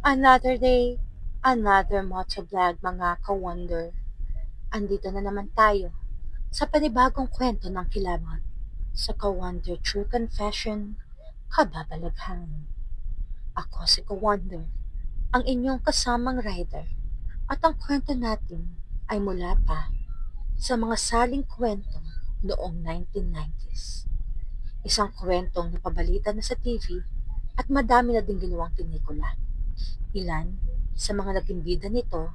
Another day, another motovlog mga ka-wonder. Andito na naman tayo sa panibagong kwento ng kilabot. Sa ka-wonder true confession, kababalaghan. Ako si ka-wonder, ang inyong kasamang rider. At ang kwento natin ay mula pa sa mga saling kwento noong 1990s. Isang kwentong napabalita na sa TV at madami na din ginawang pelikula. Ilan sa mga naging bida nito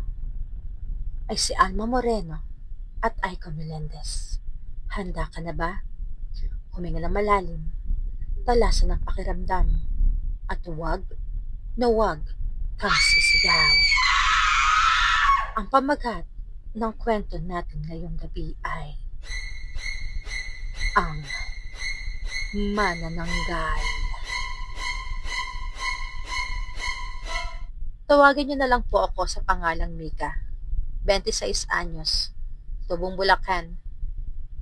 ay si Alma Moreno at Aiko Melendez. Handa ka na ba? Huminga na malalim, talasan ng pakiramdam, at huwag na huwag kang sisigaw. Ang pamagat ng kwento natin ngayong gabi ay ang manananggal. Tawagin niyo na lang po ako sa pangalang Mika, 26 anyos, tubong Bulacan,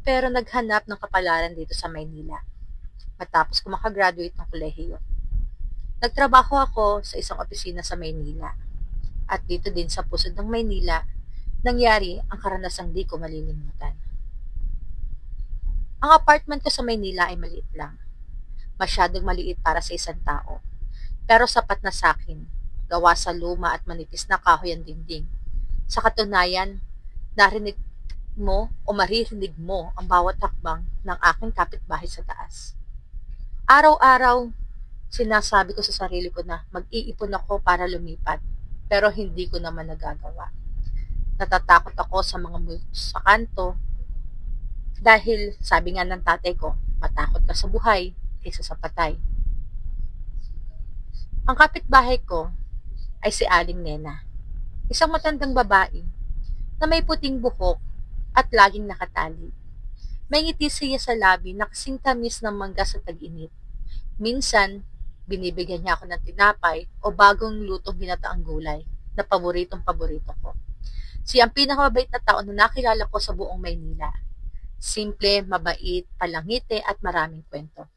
pero naghanap ng kapalaran dito sa Maynila matapos ko makagraduate ng kolehiyo. Nagtrabaho ako sa isang opisina sa Maynila at dito din sa pusod ng Maynila nangyari ang karanasang di ko malilimutan. Ang apartment ko sa Maynila ay maliit lang. Masyadong maliit para sa isang tao, pero sapat na sa akin. Gawa sa luma at manipis na kahoy ang dingding. Sa katunayan, narinig mo o maririnig mo ang bawat hakbang ng aking kapitbahay sa taas. Araw-araw, sinasabi ko sa sarili ko na mag-iipon ako para lumipat, pero hindi ko naman nagagawa. Natatakot ako sa mga multos sa kanto dahil sabi nga ng tatay ko, matakot ka sa buhay kaysa sa patay. Ang kapitbahay ko ay si Aling Nena, isang matandang babae na may puting buhok at laging nakatali. May ngiti siya sa labi na kasing tamis ng mangga sa tag-init. Minsan, binibigyan niya ako ng tinapay o bagong lutong ginataang gulay na paboritong-paborito ko. Siya ang pinakamabait na tao na nakilala ko sa buong Maynila. Simple, mabait, palangite at maraming kwento.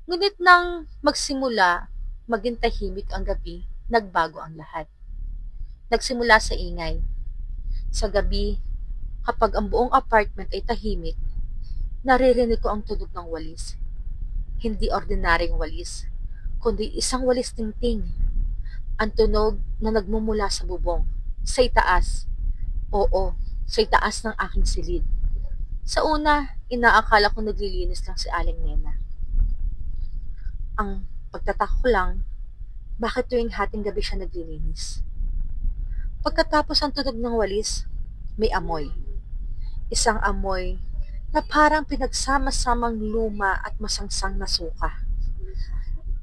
Ngunit nang magsimula, maging tahimik ang gabi, nagbago ang lahat. Nagsimula sa ingay. Sa gabi, kapag ang buong apartment ay tahimik, naririnig ko ang tunog ng walis. Hindi ordinaryong walis, kundi isang walis tingting. Ang tunog na nagmumula sa bubong, sa itaas. Oo, sa itaas ng aking silid. Sa una, inaakala ko naglilinis lang si Aling Nena. Ang pagtataka ko lang, bakit tuwing hating gabi siya naglilinis? Pagkatapos ang tunog ng walis, may amoy. Isang amoy na parang pinagsama-samang luma at masangsang na suka.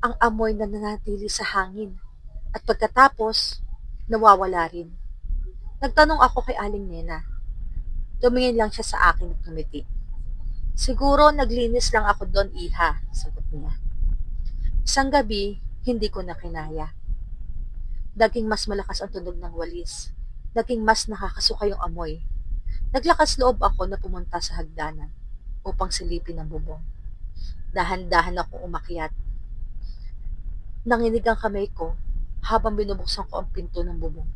Ang amoy na nanatili sa hangin at pagkatapos, nawawala rin. Nagtanong ako kay Aling Nena. Tumingin lang siya sa akin at tumiti. Siguro naglinis lang ako doon, iha, sagot niya. Isang gabi, hindi ko na kinaya. Naging mas malakas ang tunog ng walis. Naging mas nakakasuka yung amoy. Naglakas loob ako na pumunta sa hagdanan upang silipin ang bubong. Dahan-dahan akong umakyat. Nanginig ang kamay ko habang binubuksan ko ang pinto ng bubong.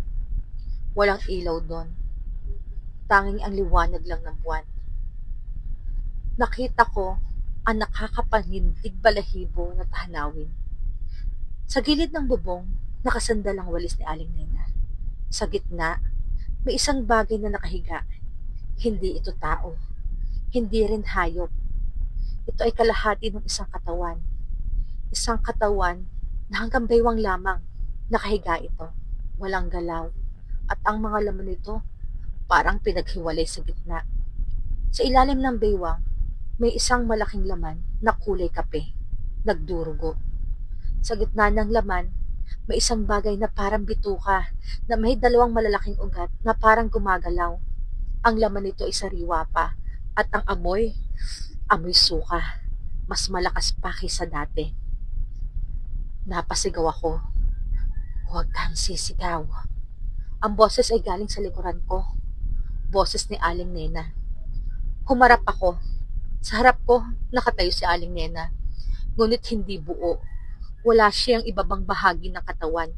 Walang ilaw doon. Tanging ang liwanag lang ng buwan. Nakita ko ang nakakapangindig balahibo na tahanawin. Sa gilid ng bubong, nakasandal ang walis ni Aling Nena. Sa gitna, may isang bagay na nakahiga. Hindi ito tao. Hindi rin hayop. Ito ay kalahati ng isang katawan. Isang katawan na hanggang baywang lamang. Nakahiga ito. Walang galaw. At ang mga laman nito, parang pinaghiwalay sa gitna. Sa ilalim ng baywang, may isang malaking laman na kulay kape. Nagdurugo. Sa gitna ng laman, may isang bagay na parang bituka na may dalawang malalaking ugat na parang gumagalaw. Ang laman nito ay sariwa pa at ang amoy suka. Mas malakas pa kaysa dati. Napasigaw ako. Huwag kang sisigaw. Ang boses ay galing sa likuran ko. Boses ni Aling Nena. Humarap ako. Sa harap ko, nakatayo si Aling Nena. Ngunit hindi buo. Wala siyang ibabang bahagi ng katawan.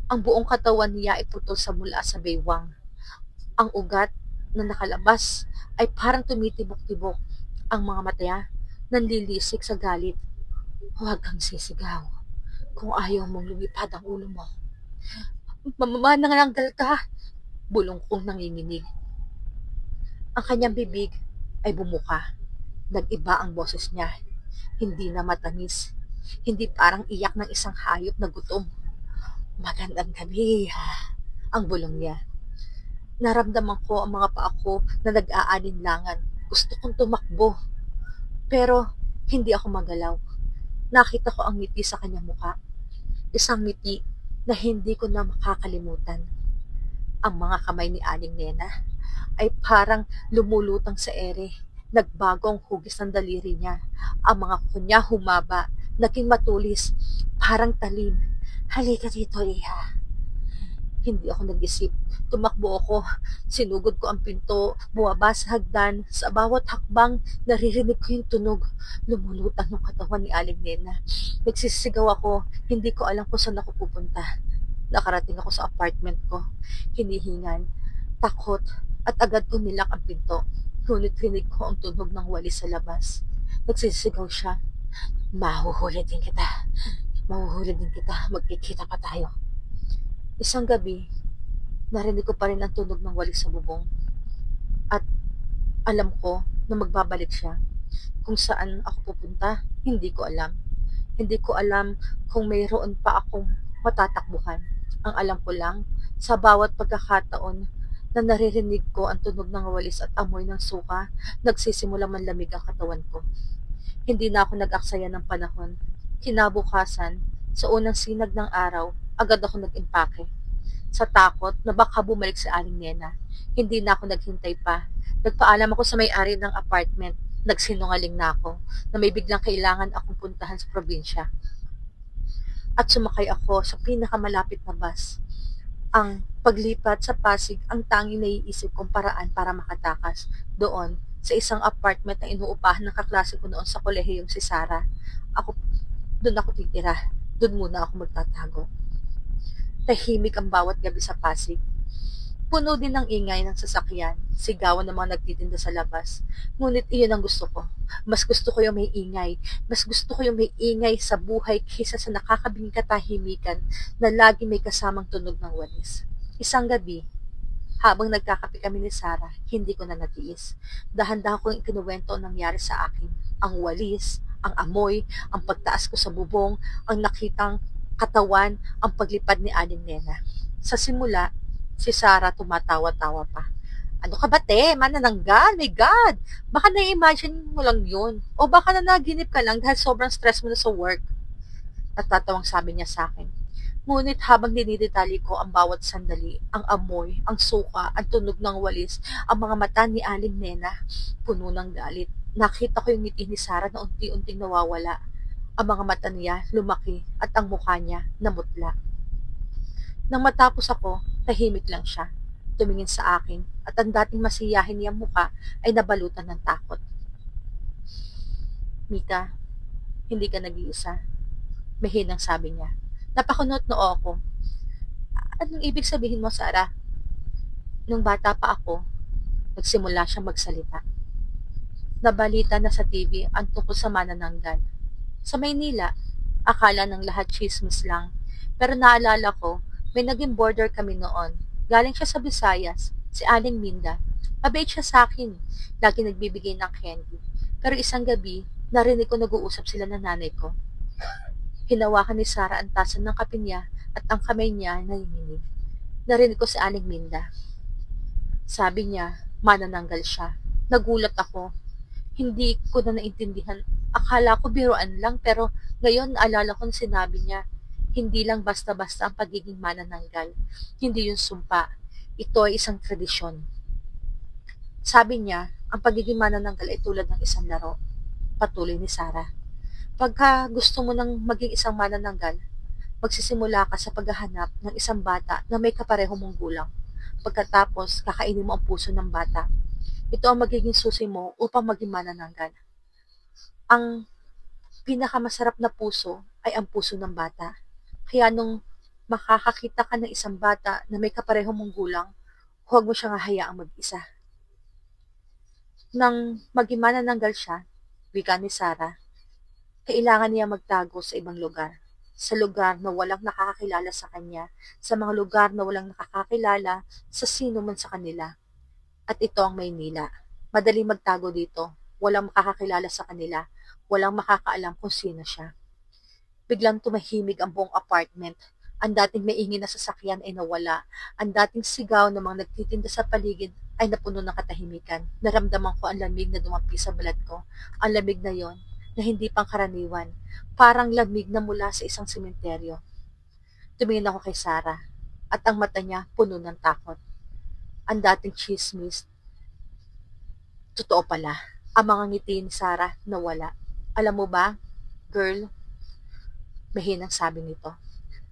Ang buong katawan niya ay putol sa mula sa baywang. Ang ugat na nakalabas ay parang tumitibok-tibok. Ang mga mata nanlilisik sa galit. Huwag kang sisigaw kung ayaw mong lumipad ang ulo mo. Mamananggal ka! Bulong kong nanginginig. Ang kanyang bibig ay bumuka. Nag-iba ang boses niya. Hindi na matamis. Hindi parang iyak ng isang hayop na gutom. Magandang gabi, ha? Ang bulong niya. Naramdaman ko ang mga paa ko na nag-aalinlangan. Gusto kong tumakbo. Pero hindi ako magalaw. Nakita ko ang ngiti sa kanyang muka. Isang ngiti na hindi ko na makakalimutan. Ang mga kamay ni Aling Nena ay parang lumulutang sa ere. Nagbago ang hugis ng daliri niya. Ang mga kuko niya humaba, naging matulis, parang talim. Halika dito, Iha. Hindi ako nag-isip. Tumakbo ako. Sinugod ko ang pinto, bumaba sa hagdan. Sa bawat hakbang, naririnig ko yung tunog. Lumulutang yung katawan ni Aling Nena. Nagsisigaw ako. Hindi ko alam kung saan ako pupunta. Nakarating ako sa apartment ko. Hinihingan, takot, at agad ko nilak ang pinto. Ngunit rinig ko ang tunog ng walis sa labas. Nagsisigaw siya. Mahuhuli din kita. Mahuhuli din kita. Magkikita pa tayo. Isang gabi, narinig ko pa rin ang tunog ng walis sa bubong. At alam ko na magbabalik siya. Kung saan ako pupunta, hindi ko alam. Hindi ko alam kung mayroon pa akong matatakbuhan. Ang alam ko lang, sa bawat pagkakataon na naririnig ko ang tunog ng walis at amoy ng suka, nagsisimulang manlamig ang katawan ko. Hindi na ako nag-aksaya ng panahon. Kinabukasan, sa unang sinag ng araw, agad ako nag-impake. Sa takot na baka bumalik sa Aling Nena, hindi na ako naghintay pa. Nagpaalam ako sa may-ari ng apartment. Nagsinungaling na ako na may biglang kailangan akong puntahan sa probinsya. At sumakay ako sa pinakamalapit na bus. Ang paglipat sa Pasig ang tanging naiisip kong paraan para makatakas. Doon, sa isang apartment na inuupahan ng kaklase ko noon sa kolehiyong si Sarah. Doon ako titira. Doon muna ako magtatago. Tahimik ang bawat gabi sa Pasig. Puno din ng ingay ng sasakyan, sigawan ng mga nagtitinda sa labas. Ngunit iyon ang gusto ko. Mas gusto ko yung may ingay. Mas gusto ko yung may ingay sa buhay kaysa sa nakakabinging katahimikan na lagi may kasamang tunog ng walis. Isang gabi, habang nagkakape kami ni Sarah, hindi ko na natiis. Dahan-dahan kong ikinuwento ang nangyari sa akin. Ang walis, ang amoy, ang pagtaas ko sa bubong, ang nakitang katawan, ang paglipad ni Aling Nena. Sa simula, si Sarah tumatawa-tawa pa. Ano ka ba, te? Manananggal? My God! Baka na-imagine mo lang yun. O baka nanaginip ka lang dahil sobrang stress mo na sa work. Natatawang sabi niya sa akin. Ngunit habang dinidetali ko ang bawat sandali, ang amoy, ang suka, ang tunog ng walis, ang mga mata ni Aling Nena, puno ng galit. Nakita ko yung ngiti ni Sarah na unti-unting nawawala. Ang mga mata niya lumaki at ang mukha niya namutla. Nang matapos ako, tahimik lang siya. Tumingin sa akin at ang dating masiyahin niyang mukha ay nabalutan ng takot. Mika, hindi ka nag-iisa. Mahinang sabi niya. Napakunot noo ako. Anong ibig sabihin mo, Sarah? Nung bata pa ako, nagsimula siyang magsalita. Nabalita na sa TV ang tungkol sa manananggal. Sa Maynila, akala ng lahat chismis lang. Pero naalala ko, may naging border kami noon. Galing siya sa Visayas, si Aling Minda. Mabait siya sa akin. Lagi nagbibigay ng candy. Pero isang gabi, narinig ko nag-uusap sila ng nanay ko. Hinawakan ni Sarah ang tasa ng kape niya at ang kamay niya nanginginig. Narinig ko si Aling Minda. Sabi niya, manananggal siya. Nagulat ako. Hindi ko na naintindihan. Akala ko biruan lang pero ngayon naalala ko sinabi niya, hindi lang basta-basta ang pagiging manananggal. Hindi yun sumpa. Ito ay isang tradisyon. Sabi niya, ang pagiging manananggal ay tulad ng isang laro. Patuloy ni Sarah. Pagka gusto mo nang maging isang manananggal, magsisimula ka sa paghahanap ng isang bata na may kapareho mong gulang. Pagkatapos, kakainin mo ang puso ng bata. Ito ang magiging susi mo upang maging manananggal. Ang pinakamasarap na puso ay ang puso ng bata. Kaya nung makakakita ka ng isang bata na may kaparehong mong gulang, huwag mo siyang hahayaang mag-isa. Nang maging manananggal siya, wika ni Sarah, kailangan niya magtago sa ibang lugar. Sa lugar na walang nakakakilala sa kanya, sa mga lugar na walang nakakakilala sa sino man sa kanila. At ito ang Maynila. Madaling magtago dito. Walang makakakilala sa kanila. Walang makakaalam kung sino siya. Biglang tumahimik ang buong apartment. Ang dating maingay na sasakyan ay nawala. Ang dating sigaw ng mga nagtitinda sa paligid ay napuno ng katahimikan. Naramdaman ko ang lamig na dumampi sa balat ko. Ang lamig na yon na hindi pangkaraniwan. Parang lamig na mula sa isang sementeryo. Tumingin ako kay Sarah at ang mata niya puno ng takot. Ang dating chismis, totoo pala. Ang mga ngiti ni Sarah nawala. Alam mo ba, girl, mahinang sabi nito,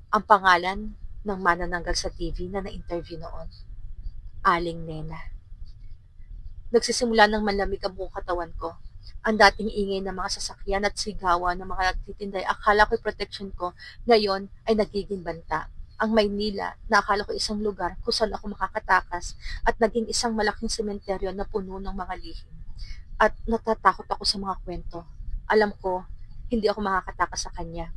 ang pangalan ng manananggal sa TV na na-interview noon, Aling Nena. Nagsisimula ng manlamig ang buong katawan ko. Ang dating ingay ng mga sasakyan at sigawan ng mga nagtitinday, akala ko'y protection ko, ngayon ay nagiging banta. Ang Maynila, na akala ko isang lugar kung saan ako makakatakas, at naging isang malaking sementeryo na puno ng mga lihim. At natatakot ako sa mga kwento. Alam ko, hindi ako makakatakas sa kanya.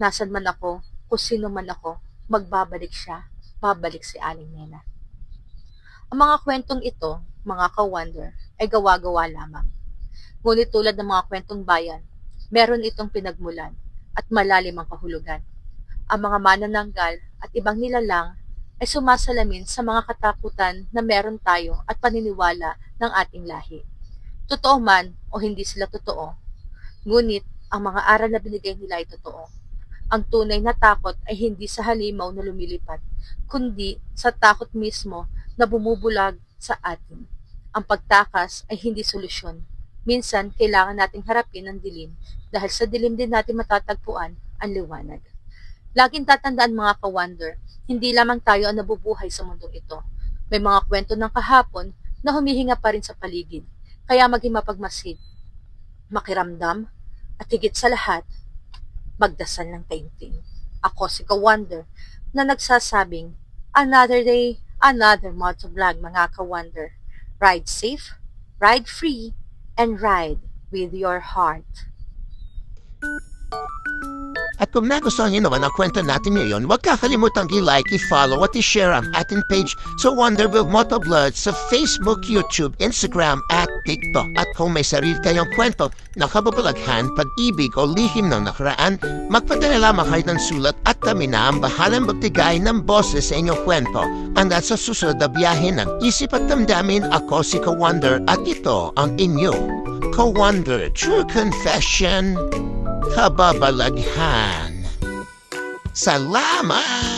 Nasaan man ako, kung sino man ako, magbabalik siya, babalik si Aling Nena. Ang mga kwentong ito, mga ka-wonder, ay gawa-gawa lamang. Ngunit tulad ng mga kwentong bayan, meron itong pinagmulan at malalim ang kahulugan. Ang mga manananggal at ibang nilalang ay sumasalamin sa mga katakutan na meron tayo at paniniwala ng ating lahi. Totoo man o hindi sila totoo, ngunit ang mga aral na binigay nila ay totoo. Ang tunay na takot ay hindi sa halimaw na lumilipad, kundi sa takot mismo na bumubulag sa atin. Ang pagtakas ay hindi solusyon. Minsan, kailangan nating harapin ang dilim dahil sa dilim din natin matatagpuan ang liwanag. Laging tatandaan mga ka-wonder, hindi lamang tayo ang nabubuhay sa mundong ito. May mga kwento ng kahapon na humihinga pa rin sa paligid. Kaya maging mapagmasid, makiramdam, at higit sa lahat, magdasal ng taimtim. Ako si ka-wonder na nagsasabing, another day, another motovlog mga ka-wonder. Ride safe, ride free, and ride with your heart. At kung nagustuhan niyo naman ang kwento natin ngayon, huwag kakalimutang i-like, i-follow at i-share ang ating page sa Wonderville Motovlog sa Facebook, YouTube, Instagram at TikTok. At kung may sarili kayong kwento na kababalaghan, pag-ibig o lihim ng nakaraan, magpadala lamang kayo ng sulat at kami na ang bahalang magbigay ng boses sa inyong kwento. Hanggang sa susunod na biyahe ng isip at damdamin, ako si ka-wonder at ito ang inyong ka-wonder True Confession. Kababalaghan. Salamat!